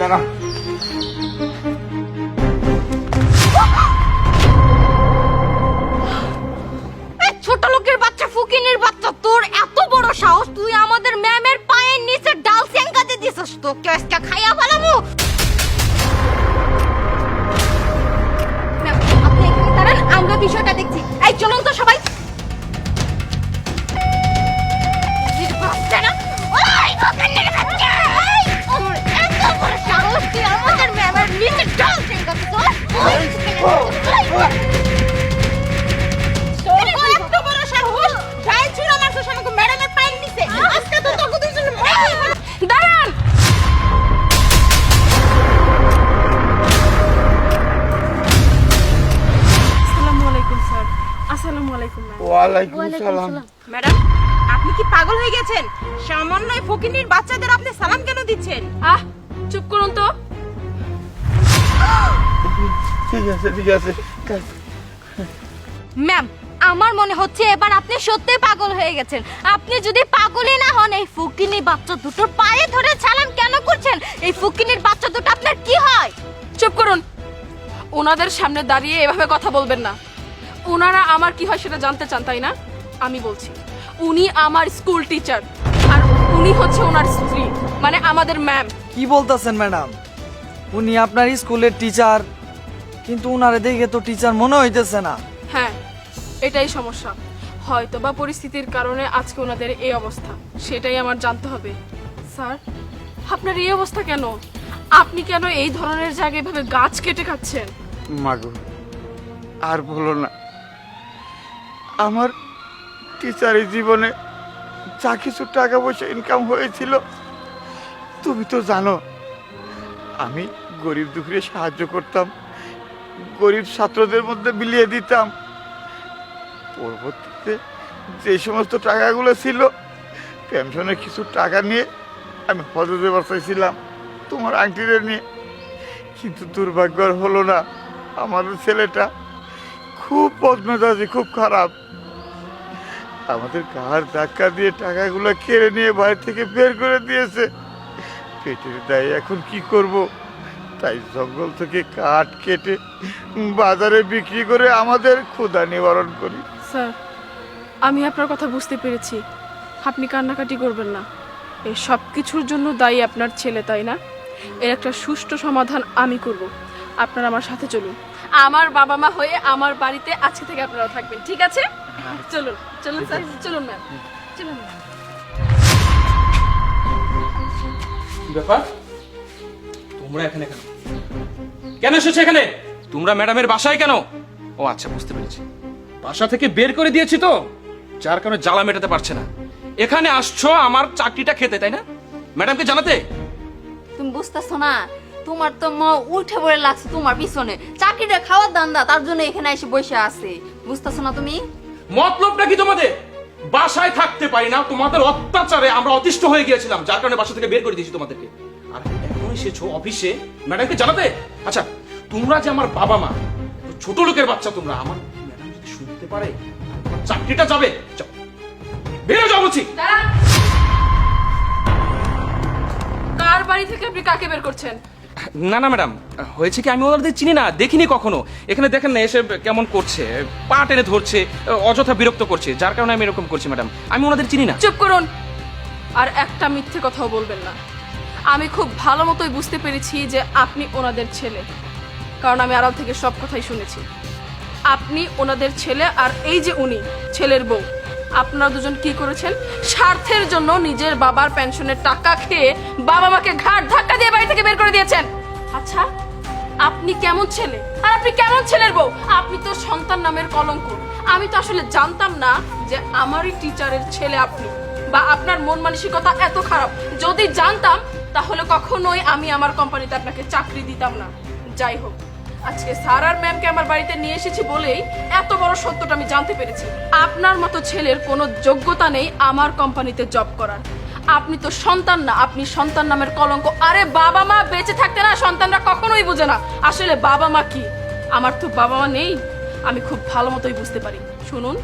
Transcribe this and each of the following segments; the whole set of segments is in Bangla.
দাঁড়া। ছোট লোকের বাচ্চা, ফুকিনের বাচ্চা, তোর এত বড় সাহস, তুই আমাদের ম্যামের পায়ের নিচে ডাল সেঙ্গাতে দিছস, তোকে আজকে খাইয়া ফেলাবো। ম্যাম, আপনি এখানে দাঁড়ান, আমরা বিষয়টা দেখছি। এই চলুন তো সবাই। বাচ্চারা, ওই ফুকিনের বাচ্চা, এই, ওর এত বড় সাহস, তুই আমাদের ম্যামের নিচে ডাল সেঙ্গাতে দিছস। ওই ফুকিনের বাচ্চা, দাঁড়ান। আসসালামু আলাইকুম স্যার। আসসালামু আলাইকুম ম্যাম। ওয়ালাইকুম সালাম। ম্যাডাম, আপনি কি পাগল হয়ে গেছেন? সামান্য ফকিনীর বাচ্চাদের আপনি সালাম কেন দিচ্ছেন? আহ, চুপ করুন তো। ঠিক আছে ঠিক আছে। ম্যাম, আমার মনে হচ্ছে এবার আপনি সত্যিই পাগল হয়ে গেছেন। আপনি যদি পাগলই না হন, এই ফুকিনি বাচ্চা দুটোর পায়ে ধরে সালাম কেন করছেন? এই ফুকিনির বাচ্চা দুটো আপনার কি হয়? চুপ করুন। ওনাদের সামনে দাঁড়িয়ে এভাবে কথা বলবেন না। ওনারা আমার কি হয় সেটা জানতে চান, তাই না? আমি বলছি, উনি আমার স্কুল টিচার, আর উনি হচ্ছে ওনার স্ত্রী, মানে আমাদের ম্যাম। কি বলতেছেন ম্যাডাম? উনি আপনার স্কুলের টিচার, কিন্তু উনারে দেখে তো টিচার মনে হইতেছে না। হ্যাঁ, এটাই সমস্যা। হয়তো বা পরিস্থিতির কারণে আজকে ওনাদের এই অবস্থা, সেটাই আমার জানতে হবে। স্যার, আপনার এই অবস্থা কেন? আপনি কেন এই ধরনের জায়গায় এভাবে গাছ কেটে খাচ্ছেন? মাগো, আর বলো না। আমার টিচারের জীবনে যা কিছু টাকা পয়সা ইনকাম হয়েছিল, তুমি তো জানো। আমি গরিব দুঃখীরে সাহায্য করতাম, গরিব ছাত্রদের মধ্যে বিলিয়ে দিতাম। পরবর্তীতে যে সমস্ত টাকাগুলো ছিল, পেনশনের কিছু টাকা নিয়ে আমি হজে বাঁচাইছিলাম তোমার আংটিরে নিয়ে। কিন্তু দুর্ভাগ্য আর হলো না। আমাদের ছেলেটা খুব বদমেজাজি, খুব খারাপ। আমাদের ঘাড় ধাক্কা দিয়ে টাকাগুলো কেড়ে নিয়ে বাড়ি থেকে বের করে দিয়েছে। পেটের দায়ে এখন কি করব, তাই জঙ্গল থেকে কাঠ কেটে বাজারে বিক্রি করে আমাদের ক্ষুধা নিবারণ করি। স্যার, আমি আপনার কথা বুঝতে পেরেছি। আপনি কান্নাকাটি করবেন না। এই সব কিছুর জন্য দায়ী আপনার ছেলে, তাই না? এর একটা সুষ্ঠু সমাধান আমি করব। আপনারা আমার সাথে চলুন। আমার বাবা মা হয়ে আমার বাড়িতে আজকে থেকে আপনারা থাকবেন, ঠিক আছে? চলুন চলুন স্যার, চলুন ম্যাম, চলুন। ব্যাপার, তোমরা এখানে কেন? কেন এসেছো এখানে? তোমরা ম্যাডামের বাসায় কেন? ও আচ্ছা, বুঝতে পেরেছি। বাসা থেকে বের করে দিয়েছি তো, যার কারণে জ্বালা মেটাতে পারছে না। এখানে আসছো আমার চাকরিটা খেতে, তাই না? ম্যাডামকে জানাতে? তুমি বুঝতেছো না? তোমার তো মা উঠে পড়ে লাগছে তোমার পিছনে, চাকরিটা খাওয়ার দান্দা, তার জন্য এখানে এসে বসে আছে। বুঝতেছো না তুমি? মতলবটা কি তোমাদের? বাসায় থাকতে পারি না, তোমাদের অত্যাচারে আমরা অতিষ্ঠ হয়ে গিয়েছিলাম, যার কারণে বাসা থেকে বের করে দিয়েছি তোমাদেরকে। আর এখন এসেছো অফিসে ম্যাডামকে জানাতে? আচ্ছা, তোমরা যে আমার বাবা মা, ছোট লোকের বাচ্চা তোমরা, আমার ম্যাডাম যদি শুনতে পারে তোমার চাকরিটা যাবে। যাও, বেরো যাও বলছি। কার বাড়ি থেকে আপনি কাকে বের করছেন? না না ম্যাডাম, হয়েছে কি, আমি ওনাদের চিনি না, দেখিনি কখনো। এখানে দেখেন না এসে কেমন করছে, পা টেনে ধরছে, অযথা বিরক্ত করছে, যার কারণে আমি এরকম করছি। ম্যাডাম, আমি ওনাদের চিনি না। চুপ করুন। আর একটা মিথ্যে কথাও বলবেন না। আমি খুব ভালো মতোই বুঝতে পেরেছি যে আপনি ওনাদের ছেলে, কারণ আমি আড়াল থেকে সব কথাই শুনেছি। আপনি ওনাদের ছেলে, আর এই যে উনি ছেলের বউ। আপনারা দুজন কি করেছেন? স্বার্থের জন্য নিজের বাবার পেনশনের টাকা খেয়ে বাবা মাকে ঘাট ধাক্কা দিয়ে বাড়ি থেকে বের করে দিয়েছেন। আচ্ছা, আপনি কেমন ছেলে আর আপনি কেমন ছেলের বউ? আপনি তো সন্তান নামের কলঙ্ক। আমি তো আসলে জানতাম না যে আমারই টিচারের ছেলে আপনি, বা আপনার মন মানসিকতা এত খারাপ। যদি জানতাম তাহলে কখনোই আমি আমার কোম্পানিতে আপনাকে চাকরি দিতাম না। যাই হোক, আজকে স্যার আর ম্যামকে আমার বাড়িতে নিয়ে এসেছি বলেই এত বড় সত্যটা আমি জানতে পেরেছি। আপনার মতো ছেলের কোনো যোগ্যতা নেই আমার কোম্পানিতে জব করার। আপনি তো সন্তান না, আপনি সন্তান নামের কলঙ্ক। আরে বাবা মা বেঁচে থাকতে না সন্তানরা কখনোই বোঝে না আসলে বাবা মা কি। আমার তো বাবা মা নেই, আমি খুব ভালো মতোই বুঝতে পারি। শুনুন,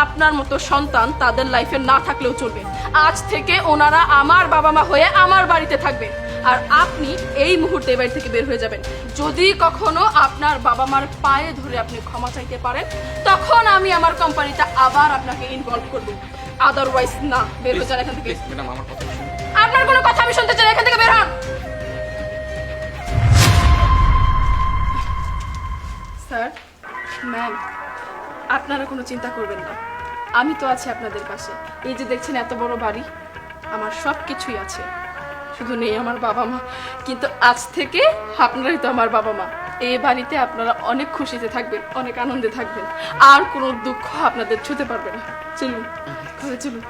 আপনার মতো সন্তান তাদের লাইফে না থাকলেও চলবে। আজ থেকে ওনারা আমার বাবা মা হয়ে আমার বাড়িতে থাকবে। আর আপনি এই মুহূর্তে এই বাড়ি থেকে বের হয়ে যাবেন। যদি কখনো আপনার বাবা মার পায়ে ধরে আপনি ক্ষমা চাইতে পারেন, তখন আমি আমার কোম্পানিতে আবার আপনাকে ইনভলভ করব। আদারওয়াইজ না, বের হয়ে যান এখান থেকে। ম্যাডাম আমার কথা শুনুন। আপনার কোনো কথা আমি শুনতে চাই না, এখান থেকে বের হন। স্যার, ম্যাম, আপনারা কোনো চিন্তা করবেন না, আমি তো আছি আপনাদের পাশে। এই যে দেখছেন এত বড় বাড়ি, আমার সব কিছুই আছে, শুধু নেই আমার বাবা মা। কিন্তু আজ থেকে আপনারাই তো আমার বাবা মা। এই বাড়িতে আপনারা অনেক খুশিতে থাকবেন, অনেক আনন্দে থাকবেন, আর কোনো দুঃখ আপনাদের ছুঁতে পারবে না। চলুন ঘরে চলুন।